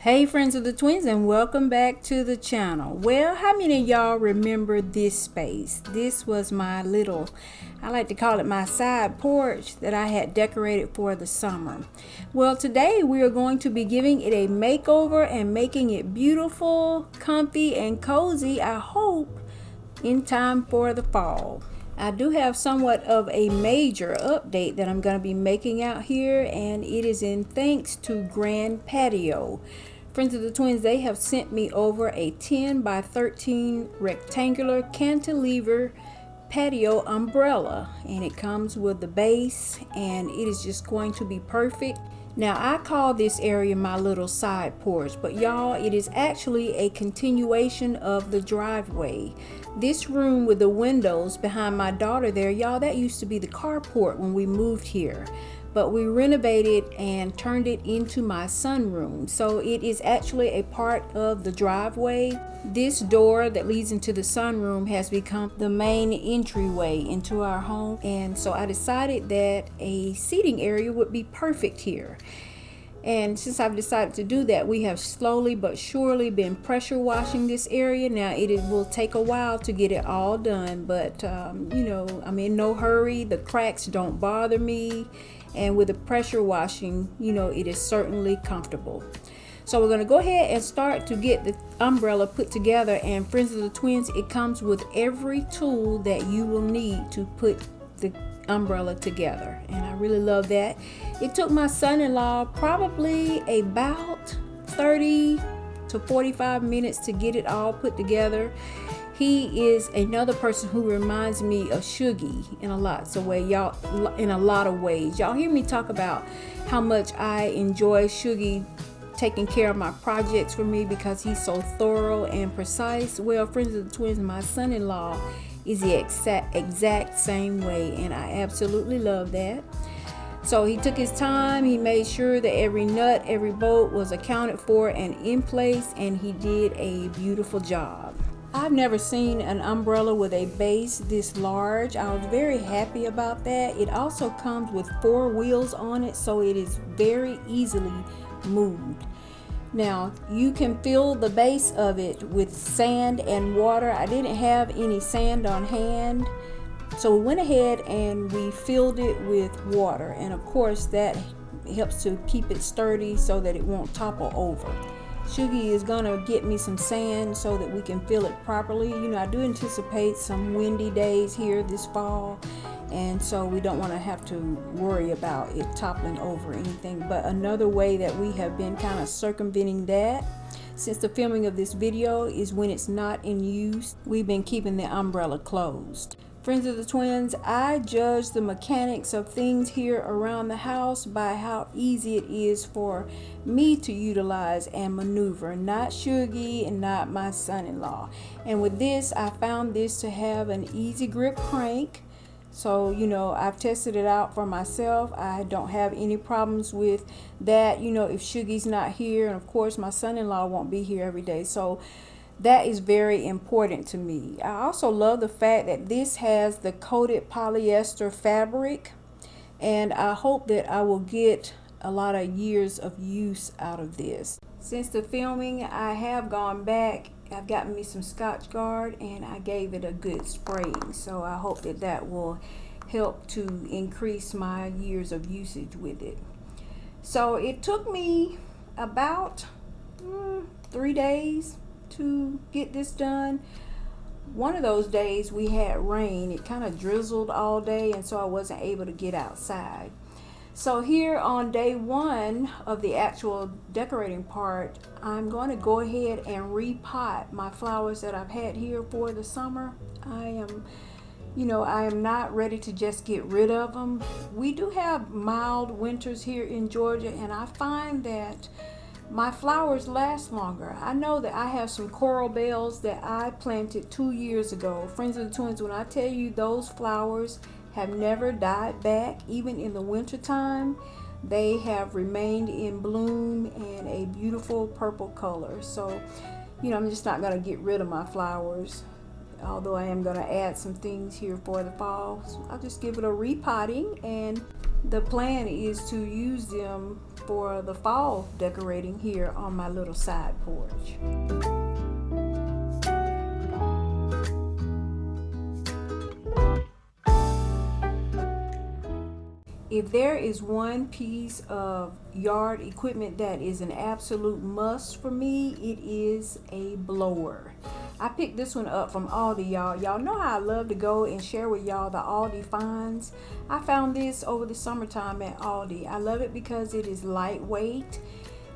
Hey friends of the twins, and welcome back to the channel. Well, how many of y'all remember this space? This was my little, I like to call it my side porch that I had decorated for the summer. Well, today we are going to be giving it a makeover and making it beautiful, comfy, and cozy, I hope, in time for the fall. I do have somewhat of a major update that I'm going to be making out here, and it is in thanks to Grand Patio. Friends of the twins, they have sent me over a 10 by 13 rectangular cantilever patio umbrella, and it comes with the base, and it is just going to be perfect. Now, I call this area my little side porch, but y'all, it is actually a continuation of the driveway. This room with the windows behind my daughter there, y'all, that used to be the carport when we moved here. But we renovated and turned it into my sunroom. So it is actually a part of the driveway. This door that leads into the sunroom has become the main entryway into our home. And so I decided that a seating area would be perfect here. And since I've decided to do that, we have slowly but surely been pressure washing this area. Now it will take a while to get it all done, but you know, I'm in no hurry. The cracks don't bother me. And with the pressure washing, you know, it is certainly comfortable. So we're going to go ahead and start to get the umbrella put together. And friends of the twins, it comes with every tool that you will need to put the umbrella together, and I really love that. It took my son-in-law probably about 30 to 45 minutes to get it all put together. He is another person who reminds me of Shuggy in a lot of ways. Y'all hear me talk about how much I enjoy Shuggy taking care of my projects for me because he's so thorough and precise. Well, friends of the twins, my son-in-law is the exact same way, and I absolutely love that. So he took his time, he made sure that every nut, every bolt was accounted for and in place, and he did a beautiful job. I've never seen an umbrella with a base this large. I was very happy about that. It also comes with 4 wheels on it, so it is very easily moved. Now, you can fill the base of it with sand and water. I didn't have any sand on hand, so we went ahead and we filled it with water. And of course, that helps to keep it sturdy so that it won't topple over. Shuggy is gonna get me some sand so that we can fill it properly. You know, I do anticipate some windy days here this fall, and so we don't want to have to worry about it toppling over or anything. But another way that we have been kind of circumventing that since the filming of this video is when it's not in use, we've been keeping the umbrella closed. Friends of the twins, I judge the mechanics of things here around the house by how easy it is for me to utilize and maneuver, not Shuggy and not my son-in-law. And with this, I found this to have an easy grip crank. So, you know, I've tested it out for myself. I don't have any problems with that, you know, if Shuggy's not here. And of course, my son-in-law won't be here every day. So that is very important to me. I also love the fact that this has the coated polyester fabric, and I hope that I will get a lot of years of use out of this. Since the filming, I have gone back. I've gotten me some Scotch Guard and I gave it a good spraying, so I hope that that will help to increase my years of usage with it. So it took me about 3 days to get this done. One of those days we had rain. It kind of drizzled all day, and so I wasn't able to get outside. So here on day 1 of the actual decorating part, I'm going to go ahead and repot my flowers that I've had here for the summer. I am not ready to just get rid of them. We do have mild winters here in Georgia, and I find that my flowers last longer. I know that I have some coral bells that I planted 2 years ago. Friends of the twins, when I tell you those flowers have never died back, even in the winter time, they have remained in bloom in a beautiful purple color. So, you know, I'm just not going to get rid of my flowers, although I am going to add some things here for the fall. So I'll just give it a repotting, and the plan is to use them for the fall decorating here on my little side porch. If there is one piece of yard equipment that is an absolute must for me, it is a blower. I picked this one up from Aldi, y'all. Y'all know how I love to go and share with y'all the Aldi finds. I found this over the summertime at Aldi. I love it because it is lightweight.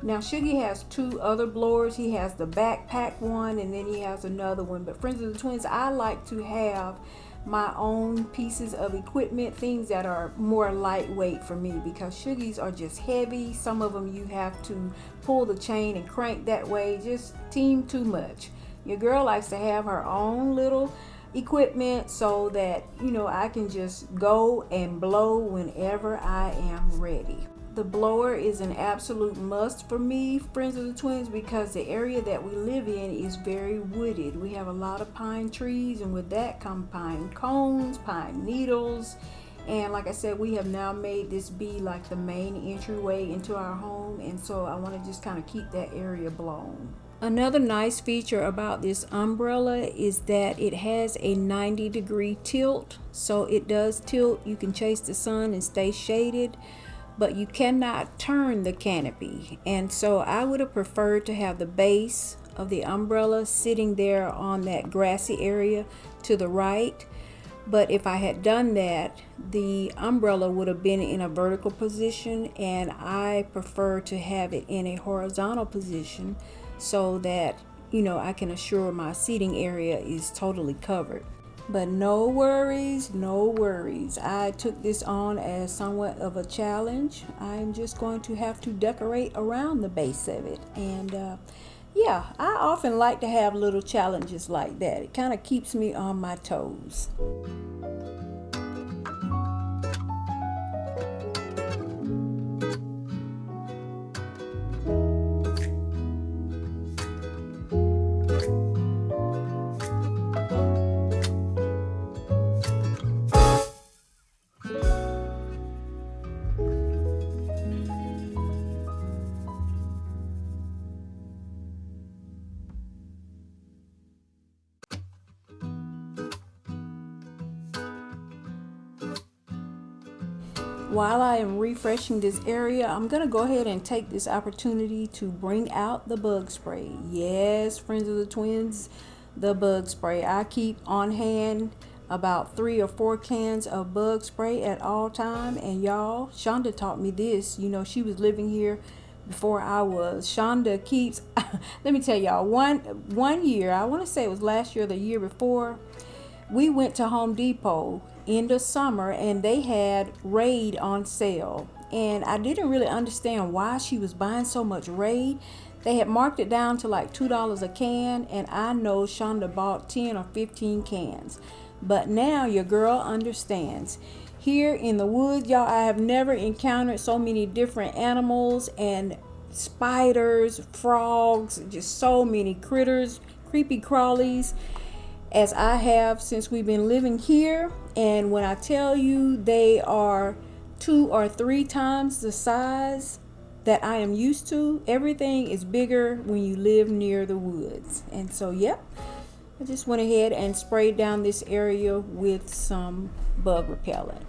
Now, Shuggy has two other blowers. He has the backpack one, and then he has another one. But friends of the twins, I like to have my own pieces of equipment, things that are more lightweight for me, because Shuggies are just heavy. Some of them you have to pull the chain and crank that way, just team too much. Your girl likes to have her own little equipment so that, you know, I can just go and blow whenever I am ready. The blower is an absolute must for me, friends of the twins, because the area that we live in is very wooded. We have a lot of pine trees, and with that come pine cones, pine needles. And like I said, we have now made this be like the main entryway into our home, and so I want to just kind of keep that area blown. Another nice feature about this umbrella is that it has a 90-degree tilt, so it does tilt. You can chase the sun and stay shaded, but you cannot turn the canopy. And so I would have preferred to have the base of the umbrella sitting there on that grassy area to the right. But if I had done that, the umbrella would have been in a vertical position, and I prefer to have it in a horizontal position so that, you know, I can assure my seating area is totally covered. But no worries, no worries. I took this on as somewhat of a challenge. I'm just going to have to decorate around the base of it. And yeah, I often like to have little challenges like that. It kind of keeps me on my toes. While I am refreshing this area, I'm going to go ahead and take this opportunity to bring out the bug spray. Yes, friends of the twins, the bug spray. I keep on hand about 3 or 4 cans of bug spray at all time. And y'all, Shonda taught me this. You know, she was living here before I was. Shonda keeps, let me tell y'all, one year, I want to say it was last year or the year before, we went to Home Depot in the summer and they had Raid on sale, and I didn't really understand why she was buying so much Raid. They had marked it down to like $2 a can, and I know Shonda bought 10 or 15 cans. But now your girl understands. Here in the woods, y'all, I have never encountered so many different animals and spiders, frogs, just so many critters, creepy crawlies, as I have since we've been living here. And when I tell you they are 2 or 3 times the size that I am used to, everything is bigger when you live near the woods. And so, yep, I just went ahead and sprayed down this area with some bug repellent.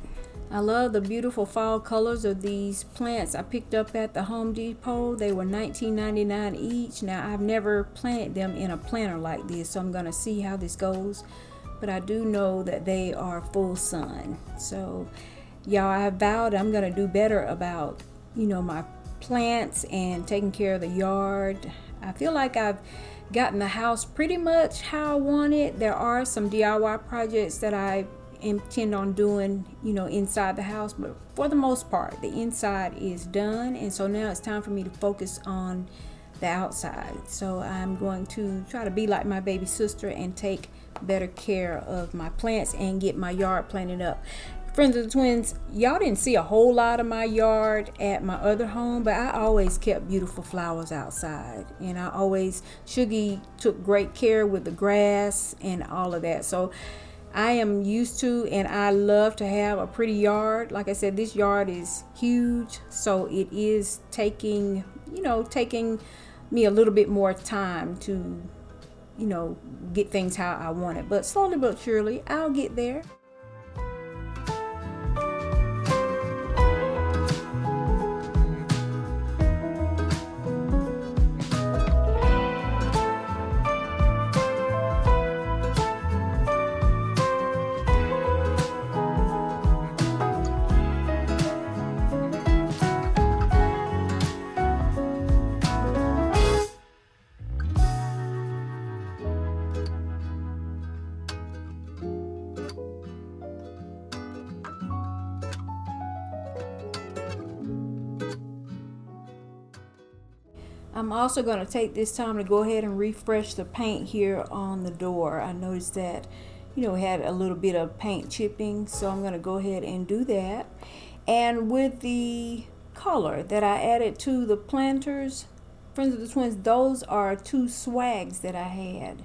I love the beautiful fall colors of these plants I picked up at the Home Depot. They were $19.99 each. Now, I've never planted them in a planter like this, so I'm going to see how this goes. But I do know that they are full sun. So, y'all, I vowed I'm going to do better about, you know, my plants and taking care of the yard. I feel like I've gotten the house pretty much how I want it. There are some DIY projects that I intend on doing, you know, inside the house, but for the most part the inside is done, and so now it's time for me to focus on the outside. So I'm going to try to be like my baby sister and take better care of my plants and get my yard planted up. Friends of the twins, y'all didn't see a whole lot of my yard at my other home, but I always kept beautiful flowers outside, and Shuggy took great care with the grass and all of that. So I am used to, and I love to have a pretty yard. Like I said, this yard is huge, so it is taking me a little bit more time to, get things how I want it. But slowly but surely, I'll get there. I'm also going to take this time to go ahead and refresh the paint here on the door. I noticed that, it had a little bit of paint chipping, so I'm going to go ahead and do that. And with the color that I added to the planters, Friends of the Twins, those are 2 swags that I had.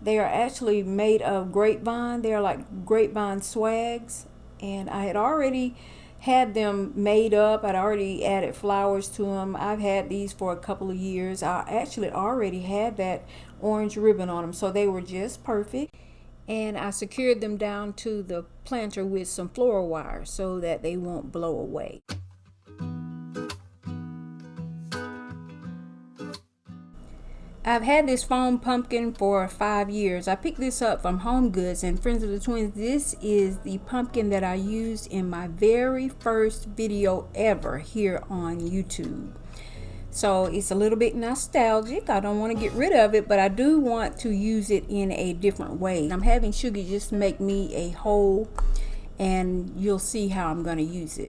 They are actually made of grapevine. They're like grapevine swags, and I had already had them made up. I'd already added flowers to them. I've had these for a couple of years. I actually already had that orange ribbon on them, so they were just perfect. And I secured them down to the planter with some floral wire so that they won't blow away. I've had this foam pumpkin for 5 years. I picked this up from Home Goods, and Friends of the Twins, this is the pumpkin that I used in my very first video ever here on YouTube. So it's a little bit nostalgic. I don't want to get rid of it, but I do want to use it in a different way. I'm having Sugar just make me a hole, and you'll see how I'm going to use it.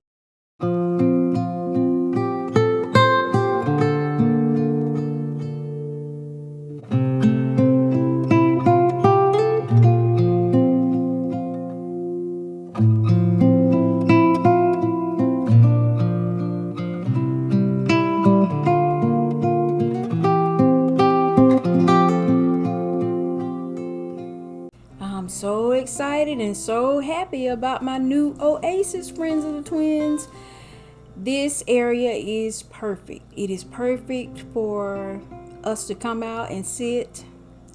So excited and so happy about my new oasis, Friends of the Twins. This area is perfect. It is perfect for us to come out and sit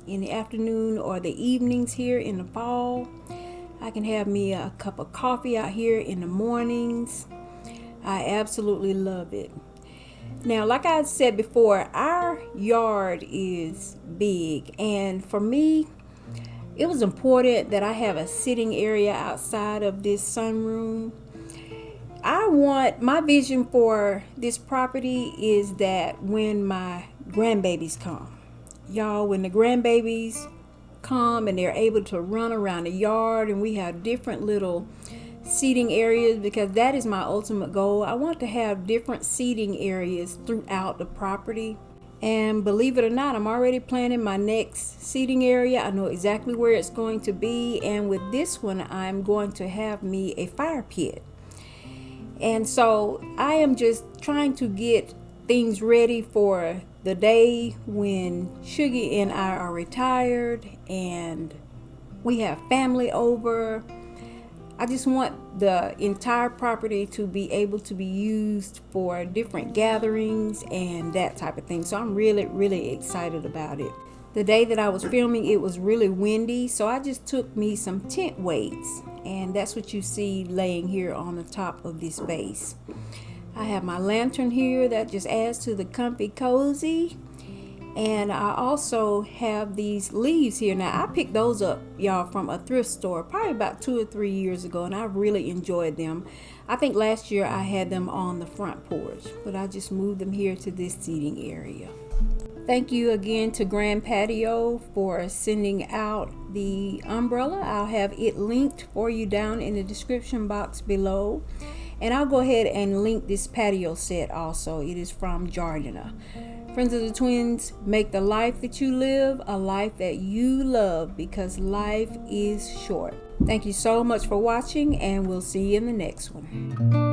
in the afternoon or the evenings here in the fall. I can have me a cup of coffee out here in the mornings. I absolutely love it. Now, like I said before, our yard is big, and for me, it was important that I have a sitting area outside of this sunroom. My vision for this property is that when my grandbabies come, y'all, when the grandbabies come and they're able to run around the yard and we have different little seating areas, because that is my ultimate goal. I want to have different seating areas throughout the property. And believe it or not, I'm already planning my next seating area. I know exactly where it's going to be. And with this one, I'm going to have me a fire pit. And so I am just trying to get things ready for the day when Sugar and I are retired and we have family over. I just want the entire property to be able to be used for different gatherings and that type of thing. So I'm really, really excited about it. The day that I was filming, it was really windy, so I just took me some tent weights, and that's what you see laying here on the top of this base. I have my lantern here that just adds to the comfy cozy. And I also have these leaves here. Now, I picked those up, y'all, from a thrift store probably about 2 or 3 years ago, and I really enjoyed them. I think last year I had them on the front porch, but I just moved them here to this seating area. Thank you again to Grand Patio for sending out the umbrella. I'll have it linked for you down in the description box below. And I'll go ahead and link this patio set also. It is from Jardina. Friends of the Twins, make the life that you live a life that you love, because life is short. Thank you so much for watching, and we'll see you in the next one.